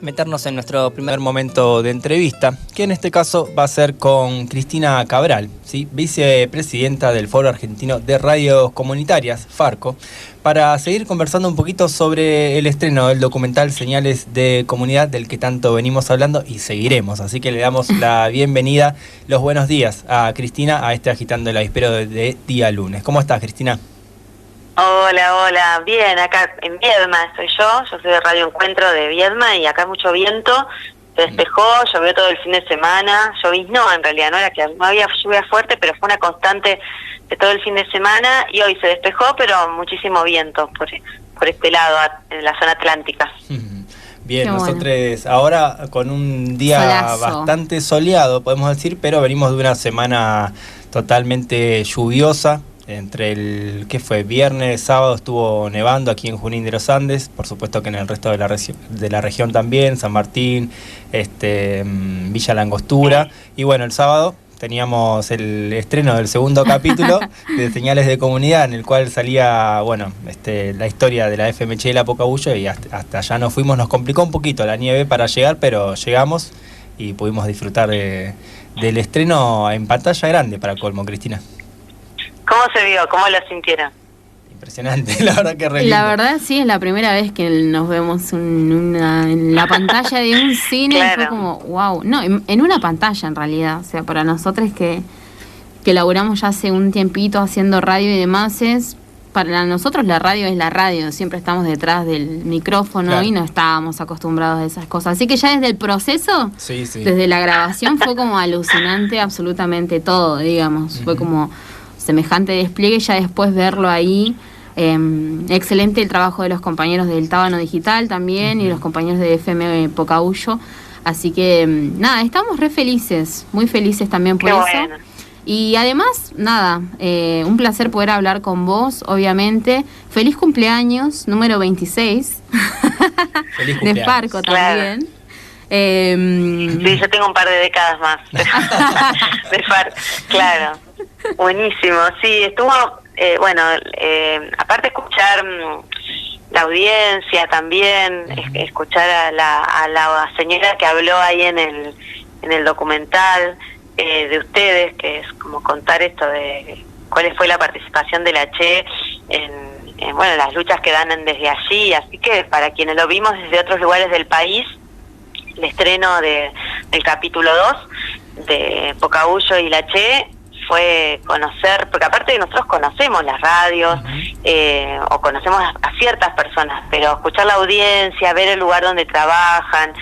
Meternos en nuestro primer momento de entrevista, que en este caso va a ser con Cristina Cabral, ¿sí? Vicepresidenta del Foro Argentino de Radios Comunitarias, FARCO, para seguir conversando un poquito sobre el estreno del documental Señales de Comunidad, del que tanto venimos hablando y seguiremos. Así que le damos la bienvenida, los buenos días a Cristina, a este Agitando el Avispero de día lunes. ¿Cómo estás, Cristina? Hola, bien, acá en Viedma estoy yo soy de Radio Encuentro de Viedma y acá mucho viento, se despejó, llovió todo el fin de semana, lloviznó en realidad, no había lluvia fuerte, pero fue una constante de todo el fin de semana y hoy se despejó, pero muchísimo viento por este lado, en la zona atlántica. Bien, Qué nosotros bueno. ahora con un día Solazo. bastante soleado, podemos decir, pero venimos de una semana totalmente lluviosa. Entre el que fue viernes, sábado estuvo nevando aquí en Junín de los Andes, por supuesto que en el resto de la región también, San Martín, Villa La Angostura, y bueno, el sábado teníamos el estreno del segundo capítulo de Señales de Comunidad, en el cual salía, bueno, la historia de la FMC de la Pocahullo, y hasta allá nos fuimos, nos complicó un poquito la nieve para llegar, pero llegamos y pudimos disfrutar del estreno en pantalla grande para colmo, Cristina. ¿Cómo se vio? ¿Cómo lo sintieron? Impresionante, la verdad que re lindo. La verdad sí, es la primera vez que nos vemos en la pantalla de un cine. Claro. Fue como, wow. No, en una pantalla en realidad. O sea, para nosotros que laburamos ya hace un tiempito haciendo radio y demás, para nosotros la radio es la radio. Siempre estamos detrás del micrófono, claro, y no estábamos acostumbrados a esas cosas. Así que ya desde el proceso, sí. Desde la grabación, fue como alucinante absolutamente todo, digamos. Fue como semejante despliegue, ya después verlo ahí. Excelente el trabajo de los compañeros del Tábano Digital también, y los compañeros de FM Pocahullo. Así que nada, estamos re felices, muy felices también por eso. Bueno. Y además, nada, un placer poder hablar con vos, obviamente. Feliz cumpleaños, número 26. Feliz cumpleaños. De Farco también. Sí, yo tengo un par de décadas más de Farco, claro. Buenísimo, sí, estuvo, aparte escuchar la audiencia también, escuchar a la señora que habló ahí en el documental de ustedes, que es como contar esto de cuál fue la participación de la Che en las luchas que dan desde allí, así que para quienes lo vimos desde otros lugares del país, el estreno del capítulo 2 de Pocahullo y la Che fue conocer, porque aparte nosotros conocemos las radios, o conocemos a ciertas personas, pero escuchar la audiencia, ver el lugar donde trabajan,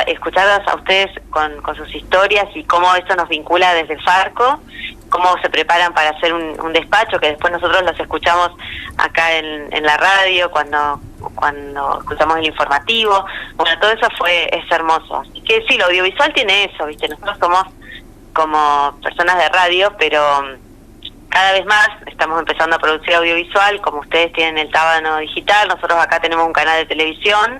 escucharlas a ustedes con sus historias y cómo eso nos vincula desde el Farco, cómo se preparan para hacer un despacho, que después nosotros los escuchamos acá en la radio cuando escuchamos el informativo. Bueno, todo eso es hermoso. Así que sí, lo audiovisual tiene eso, ¿viste? Nosotros somos como personas de radio, pero cada vez más estamos empezando a producir audiovisual, como ustedes tienen el Tábano Digital, nosotros acá tenemos un canal de televisión,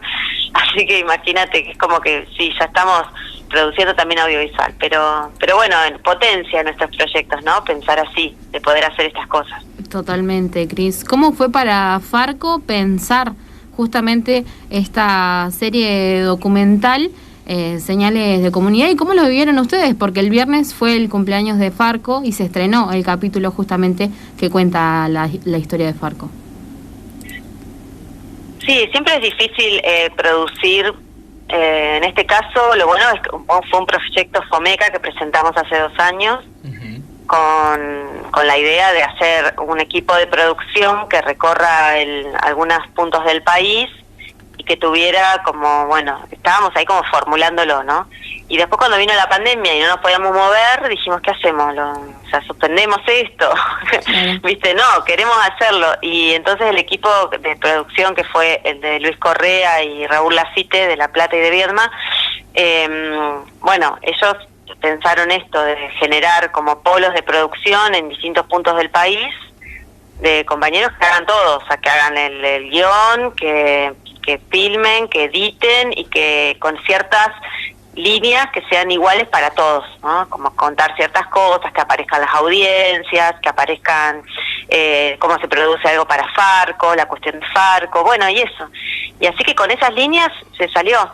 así que imagínate que es como que sí, ya estamos produciendo también audiovisual, pero bueno, en potencia nuestros proyectos, ¿no? Pensar así, de poder hacer estas cosas. Totalmente, Cris. ¿Cómo fue para Farco pensar justamente esta serie documental, Señales de Comunidad, y cómo lo vivieron ustedes? Porque el viernes fue el cumpleaños de Farco y se estrenó el capítulo justamente que cuenta la historia de Farco. Sí, siempre es difícil producir. En este caso, lo bueno es que fue un proyecto FOMECA que presentamos hace 2 años, con la idea de hacer un equipo de producción que recorra algunos puntos del país y que tuviera como, estábamos ahí como formulándolo, ¿no? Y después cuando vino la pandemia y no nos podíamos mover, dijimos, ¿qué hacemos? Suspendemos esto, ¿viste? No, queremos hacerlo. Y entonces el equipo de producción, que fue el de Luis Correa y Raúl Lafite, de La Plata y de Viedma, ellos pensaron esto de generar como polos de producción en distintos puntos del país, de compañeros que hagan todo, o sea, que hagan el guión, que filmen, que editen y que con ciertas líneas que sean iguales para todos, ¿no? Como contar ciertas cosas, que aparezcan las audiencias, que aparezcan cómo se produce algo para Farco, la cuestión de Farco, y eso. Y así que con esas líneas se salió.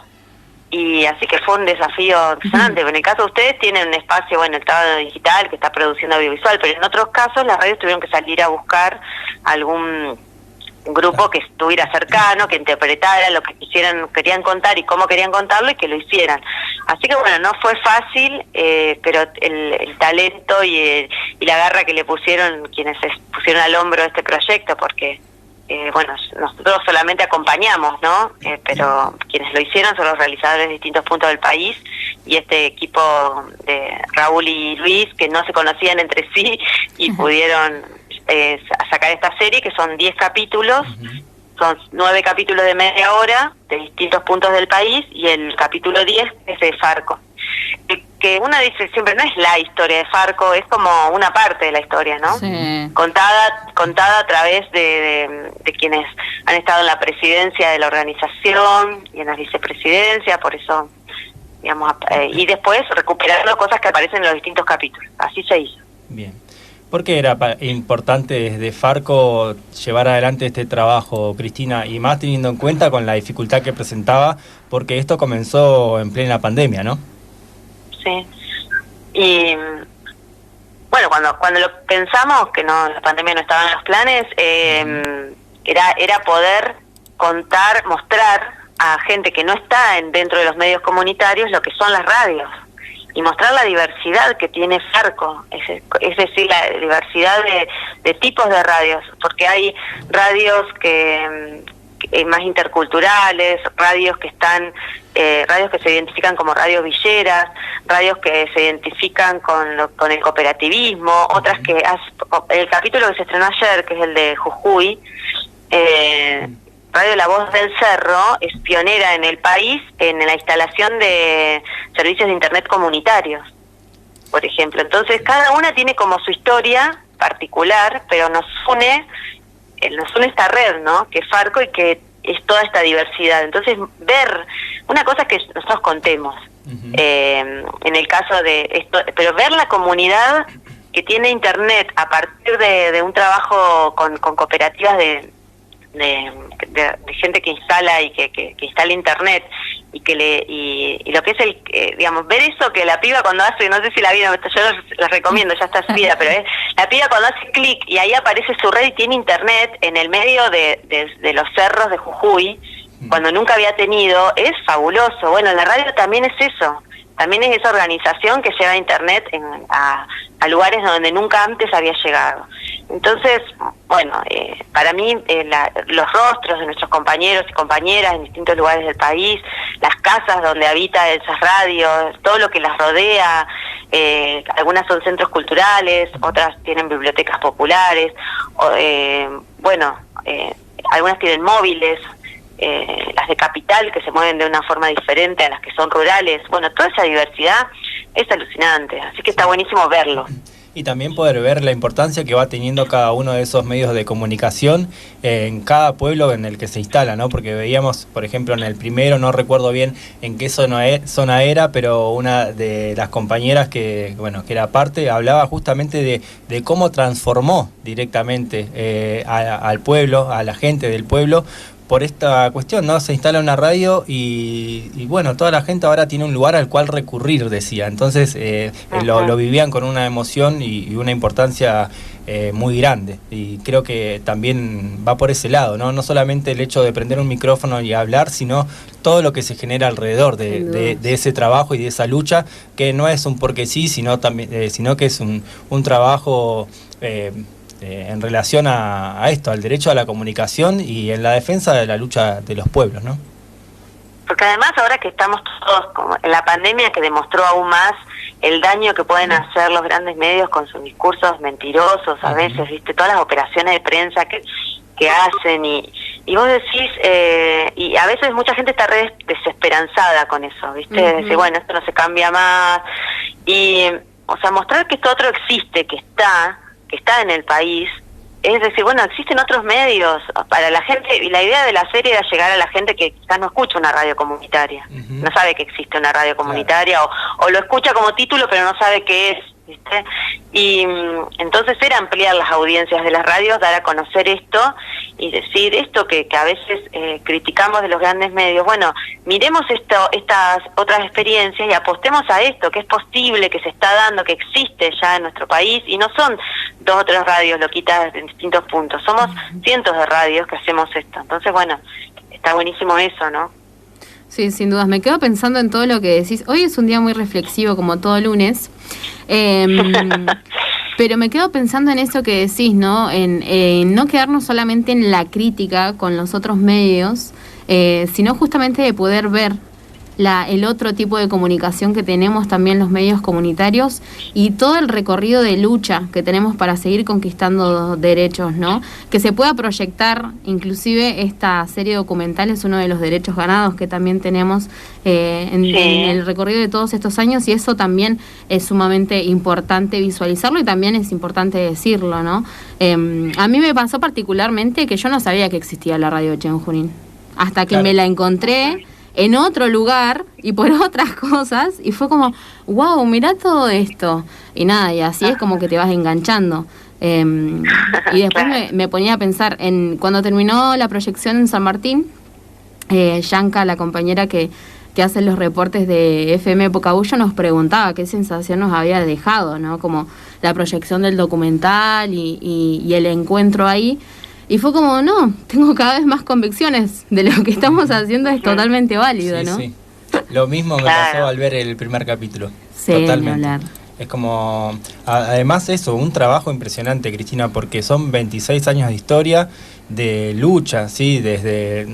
Y así que fue un desafío impresionante. En el caso de ustedes tienen un espacio, bueno, el Estado Digital que está produciendo audiovisual, pero en otros casos las radios tuvieron que salir a buscar algún grupo que estuviera cercano, que interpretara lo que querían contar y cómo querían contarlo y que lo hicieran. Así que bueno, no fue fácil, pero el talento y la garra que le pusieron quienes se pusieron al hombro este proyecto, porque bueno, nosotros solamente acompañamos, ¿no? Pero quienes lo hicieron son los realizadores de distintos puntos del país y este equipo de Raúl y Luis, que no se conocían entre sí y pudieron sacar esta serie, que son 10 capítulos, son 9 capítulos de media hora de distintos puntos del país, y el capítulo 10 es de Farco. Que uno dice siempre, no es la historia de Farco, es como una parte de la historia, ¿no? Sí. Contada a través de quienes han estado en la presidencia de la organización y en la vicepresidencia, por eso, digamos, y después recuperando cosas que aparecen en los distintos capítulos. Así se hizo. Bien. ¿Por qué era importante desde Farco llevar adelante este trabajo, Cristina? Y más teniendo en cuenta con la dificultad que presentaba, porque esto comenzó en plena pandemia, ¿no? Sí. Y bueno, cuando lo pensamos, que no, la pandemia no estaba en los planes, era poder contar, mostrar a gente que no está dentro de los medios comunitarios lo que son las radios, y mostrar la diversidad que tiene Farco, es decir, la diversidad de tipos de radios, porque hay radios que más interculturales, radios que se identifican como radios villeras, radios que se identifican con el cooperativismo, otras que el capítulo que se estrenó ayer, que es el de Jujuy, Radio La Voz del Cerro es pionera en el país en la instalación de servicios de internet comunitarios, por ejemplo. Entonces cada una tiene como su historia particular, pero nos une esta red, ¿no? Que es Farco y que es toda esta diversidad. Entonces ver, una cosa es que nosotros contemos, en el caso de esto, pero ver la comunidad que tiene internet a partir de un trabajo con cooperativas de gente que instala y que instala internet, y lo que es digamos, ver eso que la piba cuando hace, no sé si la vieron, yo les recomiendo, ya está subida, pero la piba cuando hace clic y ahí aparece su red y tiene internet en el medio de los cerros de Jujuy, cuando nunca había tenido, es fabuloso. Bueno, la radio también es eso, también es esa organización que lleva internet a lugares donde nunca antes había llegado. Entonces, bueno, para mí los rostros de nuestros compañeros y compañeras en distintos lugares del país, las casas donde habita esas radios, todo lo que las rodea, algunas son centros culturales, otras tienen bibliotecas populares, algunas tienen móviles, las de capital que se mueven de una forma diferente a las que son rurales. Bueno, toda esa diversidad es alucinante, así que está buenísimo verlo. Y también poder ver la importancia que va teniendo cada uno de esos medios de comunicación en cada pueblo en el que se instala, ¿no? Porque veíamos, por ejemplo, en el primero, no recuerdo bien en qué zona era, pero una de las compañeras que era parte, hablaba justamente de cómo transformó directamente al pueblo, a la gente del pueblo, por esta cuestión, ¿no? Se instala una radio y bueno, toda la gente ahora tiene un lugar al cual recurrir, decía. Entonces lo vivían con una emoción y una importancia muy grande. Y creo que también va por ese lado, ¿no? No solamente el hecho de prender un micrófono y hablar, sino todo lo que se genera alrededor de ese trabajo y de esa lucha, que no es un porque sí, sino que es un trabajo en relación a esto, al derecho a la comunicación y en la defensa de la lucha de los pueblos, ¿no? Porque además ahora que estamos todos como en la pandemia, que demostró aún más el daño que pueden hacer los grandes medios con sus discursos mentirosos a veces, ¿viste? Todas las operaciones de prensa que hacen y vos decís, y a veces mucha gente está re desesperanzada con eso, ¿viste? Decir, bueno, esto no se cambia más, y o sea, mostrar que esto otro existe, que está en el país, es decir, bueno, existen otros medios para la gente, y la idea de la serie era llegar a la gente que quizás no escucha una radio comunitaria, no sabe que existe una radio comunitaria, o lo escucha como título pero no sabe qué es, ¿viste? Y entonces era ampliar las audiencias de las radios, dar a conocer esto, y decir esto que a veces criticamos de los grandes medios. Bueno, miremos estas otras experiencias y apostemos a esto, que es posible, que se está dando, que existe ya en nuestro país, y no son 2 o 3 radios loquitas en distintos puntos, somos cientos de radios que hacemos esto. Entonces, bueno, está buenísimo eso, ¿no? Sí, sin dudas. Me quedo pensando en todo lo que decís. Hoy es un día muy reflexivo, como todo lunes. Pero me quedo pensando en eso que decís, ¿no? En no quedarnos solamente en la crítica con los otros medios, sino justamente de poder ver el otro tipo de comunicación que tenemos también los medios comunitarios y todo el recorrido de lucha que tenemos para seguir conquistando derechos, ¿no? Que se pueda proyectar, inclusive esta serie documental es uno de los derechos ganados que también tenemos en el recorrido de todos estos años, y eso también es sumamente importante visualizarlo y también es importante decirlo, ¿no? A mí me pasó particularmente que yo no sabía que existía la radio Che en Junín, hasta que me la encontré en otro lugar y por otras cosas, y fue como, wow, mirá todo esto. Y nada, y así es como que te vas enganchando. Y después me ponía a pensar, cuando terminó la proyección en San Martín, Yanka, la compañera que hace los reportes de FM Pocahullo, nos preguntaba qué sensación nos había dejado, ¿no? Como la proyección del documental y el encuentro ahí. Y fue como, no, tengo cada vez más convicciones de lo que estamos haciendo, es totalmente válido, ¿no? Sí. Lo mismo me pasó al ver el primer capítulo. Sí, totalmente. Es como, además eso, un trabajo impresionante, Cristina, porque son 26 años de historia, de lucha, sí, desde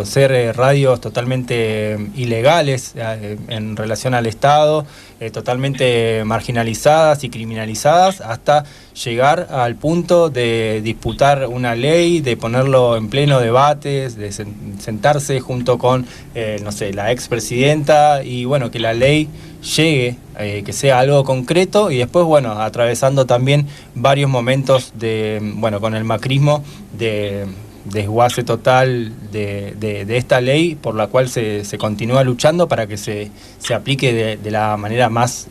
ser radios totalmente ilegales en relación al Estado, totalmente marginalizadas y criminalizadas, hasta llegar al punto de disputar una ley, de ponerlo en pleno debate, de sentarse junto con, la expresidenta, y bueno, que la ley llegue, que sea algo concreto, y después, atravesando también varios momentos con el macrismo, de desguace total de esta ley, por la cual se continúa luchando para que se aplique de la manera más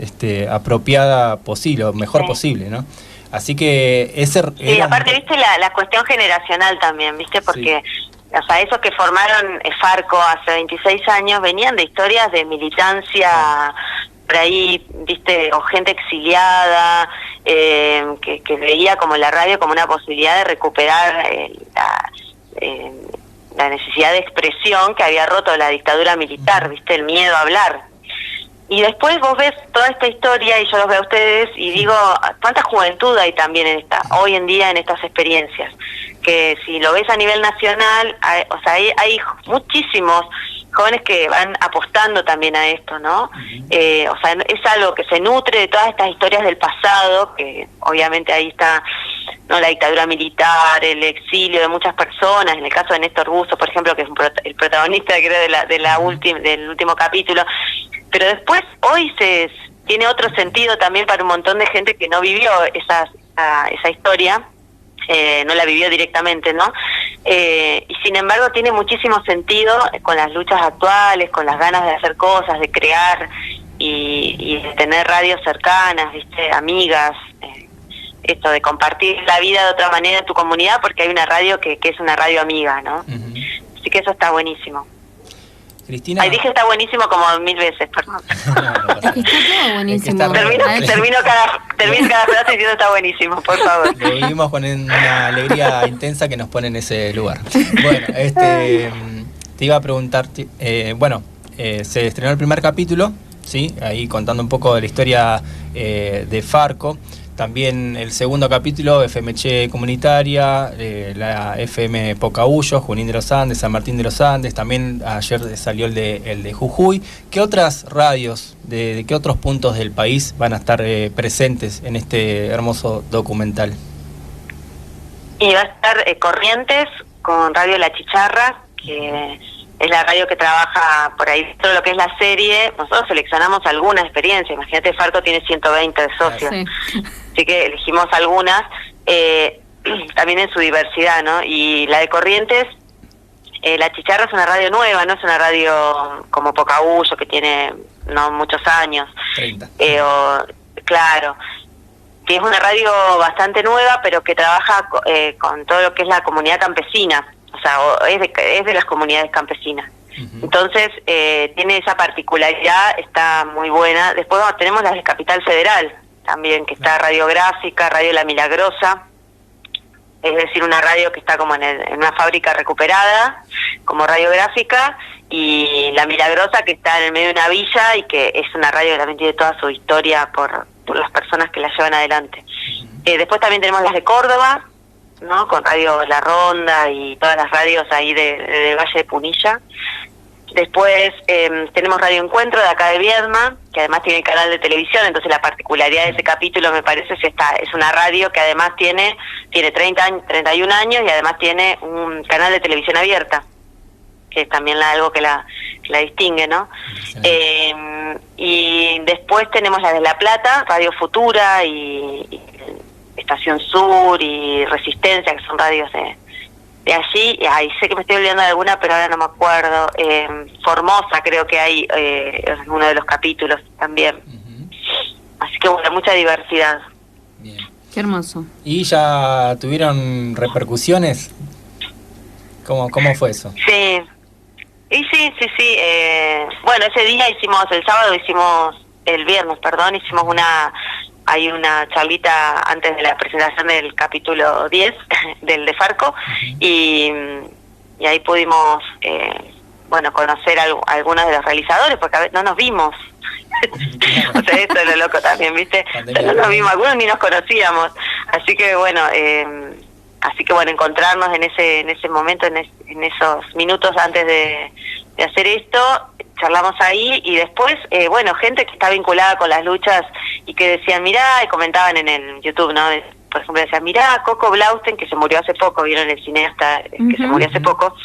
apropiada posible, o mejor posible, ¿no? Así que y aparte, viste, la cuestión generacional también, viste, porque o sea, esos que formaron Farco hace 26 años venían de historias de militancia por ahí, viste, o gente exiliada, que veía como la radio como una posibilidad de recuperar la necesidad de expresión que había roto la dictadura militar, viste, el miedo a hablar. Y después vos ves toda esta historia, y yo los veo a ustedes y digo, cuánta juventud hay también hoy en día en estas experiencias, que si lo ves a nivel nacional, hay muchísimos jóvenes que van apostando también a esto, ¿no? Es algo que se nutre de todas estas historias del pasado, que obviamente ahí está, ¿no?, la dictadura militar, el exilio de muchas personas, en el caso de Néstor Busto, por ejemplo, que es el protagonista, creo, del último capítulo. Pero después, hoy tiene otro sentido también para un montón de gente que no vivió esa historia, no la vivió directamente, ¿no? Y sin embargo tiene muchísimo sentido con las luchas actuales, con las ganas de hacer cosas, de crear y de tener radios cercanas, ¿viste? Amigas, esto de compartir la vida de otra manera en tu comunidad, porque hay una radio que es una radio amiga, ¿no? Así que eso está buenísimo. Cristina. Ahí dije está buenísimo como 1000 veces, perdón. Es que está todo buenísimo. Termino cada frase diciendo está buenísimo, por favor. Lo vivimos con una alegría intensa que nos pone en ese lugar. Bueno, te iba a preguntar, se estrenó el primer capítulo, ¿sí? Ahí contando un poco de la historia de Farco. También el segundo capítulo, FM Che Comunitaria, la FM Pocahullo, Junín de los Andes, San Martín de los Andes. También ayer salió el de Jujuy. ¿Qué otras radios, de qué otros puntos del país van a estar presentes en este hermoso documental? Y va a estar Corrientes con Radio La Chicharra, que es la radio que trabaja por ahí todo lo que es la serie. Nosotros seleccionamos algunas experiencias. Imagínate, Farco tiene 120 de socios. Sí. Así que elegimos algunas, también en su diversidad, ¿no? Y la de Corrientes, La Chicharra es una radio nueva, no es una radio como Pocahullo, que tiene no muchos años. 30. Claro. que es una radio bastante nueva, pero que trabaja con todo lo que es la comunidad campesina, o sea, es de las comunidades campesinas. Entonces, tiene esa particularidad, está muy buena. Después tenemos las de Capital Federal también, que está Radiográfica, Radio La Milagrosa, es decir, una radio que está como en una fábrica recuperada, como Radiográfica, y La Milagrosa, que está en el medio de una villa y que es una radio que también tiene toda su historia por las personas que la llevan adelante. Después también tenemos las de Córdoba, ¿no? Con Radio La Ronda y todas las radios ahí de Valle de Punilla. Después tenemos Radio Encuentro de acá de Viedma, que además tiene canal de televisión, entonces la particularidad de ese capítulo me parece es una radio que además tiene 31 años y además tiene un canal de televisión abierta, que es también algo que la distingue, ¿no? Y después tenemos la de La Plata, Radio Futura y Estación Sur y Resistencia, que son radios de allí. Sé que me estoy olvidando de alguna, pero ahora no me acuerdo. Formosa creo que hay uno de los capítulos también. Así que bueno, mucha diversidad. Bien. Qué hermoso. ¿Y ya tuvieron repercusiones? ¿Cómo fue eso? Sí. Y sí. Bueno, ese día el viernes, hicimos hay una charlita antes de la presentación del capítulo 10 del de Farco, y ahí pudimos conocer a algunos de los realizadores, porque a veces no nos vimos. O sea, esto es lo loco también, ¿viste? No nos vimos, algunos ni nos conocíamos. Así que bueno, encontrarnos en ese momento, en esos minutos antes de hacer esto, charlamos ahí, y después, gente que está vinculada con las luchas y que decían, mirá, y comentaban en el YouTube, ¿no? Por ejemplo, decían, mirá, Coco Blausten, que se murió hace poco, vieron el cineasta que se murió hace poco,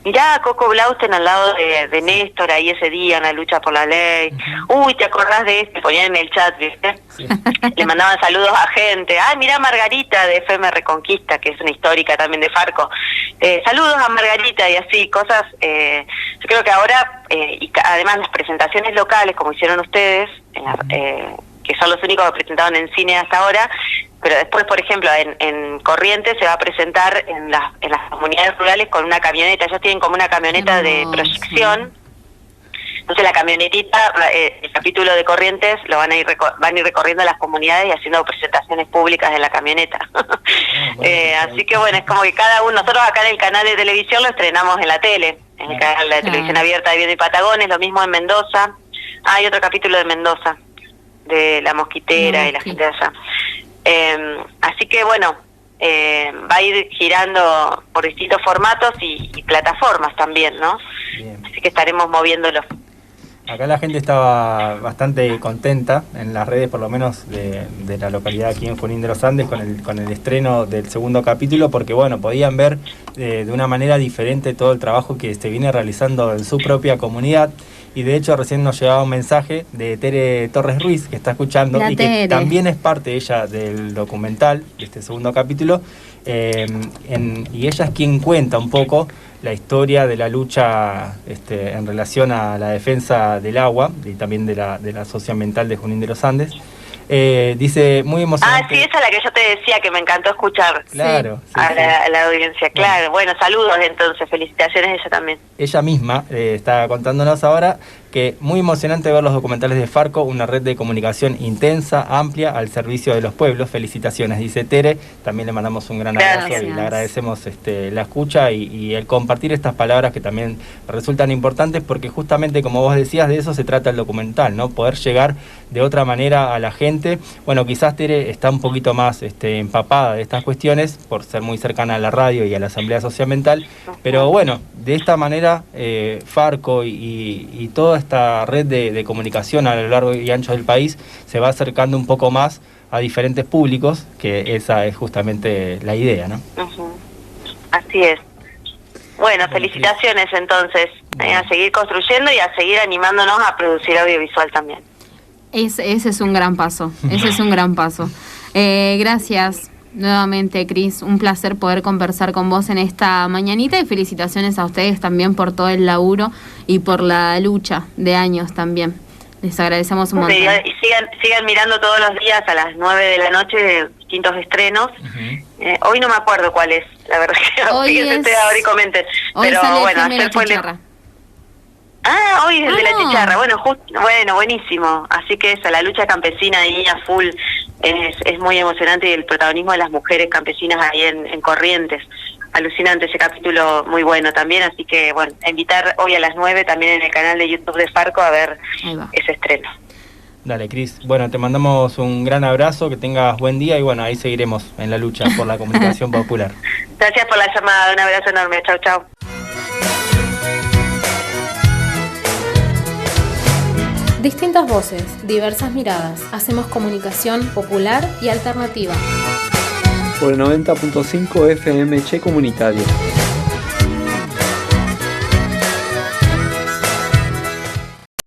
mirá, Coco Blausten al lado de Néstor ahí ese día en la lucha por la ley, uy, ¿te acordás de este? Ponían en el chat, ¿viste? Sí. Le mandaban saludos a gente, ay, mirá Margarita de FM Reconquista, que es una histórica también de Farco, saludos a Margarita, y así, cosas, yo creo que ahora, y además las presentaciones locales, como hicieron ustedes, que son los únicos que presentaron en cine hasta ahora, pero después, por ejemplo, en Corrientes se va a presentar en las comunidades rurales con una camioneta. Ellos tienen como una camioneta de proyección. Entonces la camionetita, el capítulo de Corrientes, van a ir recorriendo las comunidades y haciendo presentaciones públicas de la camioneta. Así que bueno, es como que cada uno, nosotros acá en el canal de televisión lo estrenamos en la tele, en el canal de televisión abierta de Viedma y Patagones, lo mismo en Mendoza. Hay otro capítulo de Mendoza, de La Mosquitera y la gente de allá. Así que bueno, va a ir girando por distintos formatos y plataformas también, ¿no? Bien. Así que estaremos moviéndolo. Acá la gente estaba bastante contenta en las redes, por lo menos de la localidad aquí en Junín de los Andes, con el estreno del segundo capítulo, porque bueno, podían ver de una manera diferente todo el trabajo que se viene realizando en su propia comunidad. Y de hecho recién nos llegaba un mensaje de Tere Torres Ruiz, que está escuchando, y que también es parte ella del documental, de este segundo capítulo, y ella es quien cuenta un poco la historia de la lucha en relación a la defensa del agua y también de la socioambiental de Junín de los Andes. Dice, muy emocionante. Ah, sí, esa es la que yo te decía que me encantó escuchar. Claro. Sí, a la audiencia, claro. Bueno, saludos entonces, felicitaciones a ella también. Ella misma está contándonos ahora que muy emocionante ver los documentales de Farco, una red de comunicación intensa, amplia, al servicio de los pueblos. Felicitaciones, dice Tere. También le mandamos un gran abrazo y le agradecemos la escucha y el compartir estas palabras que también resultan importantes, porque justamente, como vos decías, de eso se trata el documental, ¿no? Poder llegar de otra manera a la gente. Bueno, quizás Tere está un poquito más empapada de estas cuestiones por ser muy cercana a la radio y a la Asamblea Socioambiental, pero bueno, de esta manera Farco y toda esta red de comunicación a lo largo y ancho del país se va acercando un poco más a diferentes públicos, que esa es justamente la idea, ¿no? Así es. Bueno, felicitaciones entonces, a seguir construyendo y a seguir animándonos a producir audiovisual también. Ese es un gran paso, ese es un gran paso. Gracias nuevamente, Cris, un placer poder conversar con vos en esta mañanita, y felicitaciones a ustedes también por todo el laburo y por la lucha de años también. Les agradecemos un montón. Sí, y sigan mirando todos los días a las 9 de la noche distintos estrenos. Hoy no me acuerdo cuál es, la verdad que fíjense ustedes ahora y comenten. Hoy pero sale bueno, ayer fue hoy es el de la chicharra. Bueno, buenísimo. Así que la lucha campesina ahí a full es muy emocionante, y el protagonismo de las mujeres campesinas ahí en Corrientes. Alucinante ese capítulo, muy bueno también. Así que, bueno, invitar hoy a las 9 también en el canal de YouTube de Farco a ver ese estreno. Dale, Cris. Bueno, te mandamos un gran abrazo, que tengas buen día y bueno, ahí seguiremos en la lucha por la comunicación popular. Gracias por la llamada, un abrazo enorme. Chau, chau. Distintas voces, diversas miradas. Hacemos comunicación popular y alternativa. Por el 90.5 FM Che Comunitario.